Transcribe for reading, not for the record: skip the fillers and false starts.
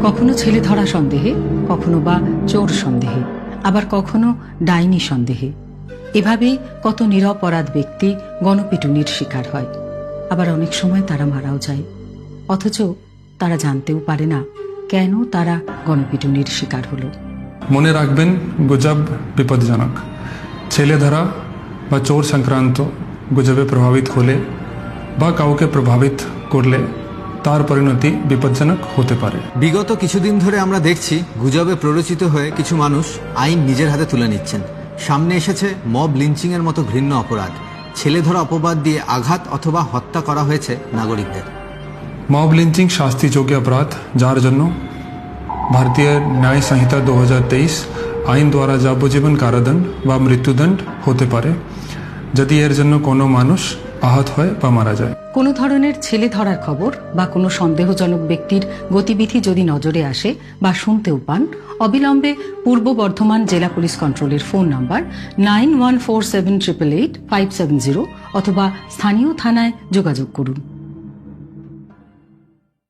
কখনো ছেলে ধরা সন্দেহে, কখনো বা চোর সন্দেহে, আবার কখনো ডাইনি সন্দেহে। এভাবেই কত নিরপরাধ ব্যক্তি গণপিটুনির শিকার হয়। আবার অনেক সময় তারা মারাও যায়, অথচ তারা জানতেও পারে না কেন তারা গণপিটুনির শিকার হলো। মনে রাখবেন, গুজব বিপজ্জনক। ছেলে ধরা বা চোর সংক্রান্ত গুজবে প্রভাবিত হলে বা কাউকে প্রভাবিত করলে তার পরিণতি বিপজ্জনক হতে পারে। বিগত কিছুদিন ধরে আমরা দেখছি গুজবে প্ররোচিত হয়ে কিছু মানুষ আইন নিজের হাতে তুলে নিচ্ছেন। সামনে এসেছে মব লিঞ্চিং এর মতো ঘৃণ্য অপরাধ। ছেলে ধরা অপবাদ দিয়ে আঘাত অথবা হত্যা করা হয়েছে নাগরিকদের। মব লিঞ্চিং শাস্তিযোগ্য অপরাধ, যার জন্য ভারতীয় ন্যায় সংহিতা 2023 আইন দ্বারা যাবজ্জীবন কারাদণ্ড বা মৃত্যুদণ্ড হতে পারে যদি এর জন্য কোনো মানুষ আহত হয় বা মারা যায়। কোনো ধরনের ছেলে ধরার খবর বা কোনো সন্দেহজনক ব্যক্তির গতিবিধি যদি নজরে আসে বা শুনতেও পান, অবিলম্বে পূর্ব বর্ধমান জেলা পুলিশ কন্ট্রোলের ফোন নাম্বার 9147888570 অথবা স্থানীয় থানায় যোগাযোগ করুন।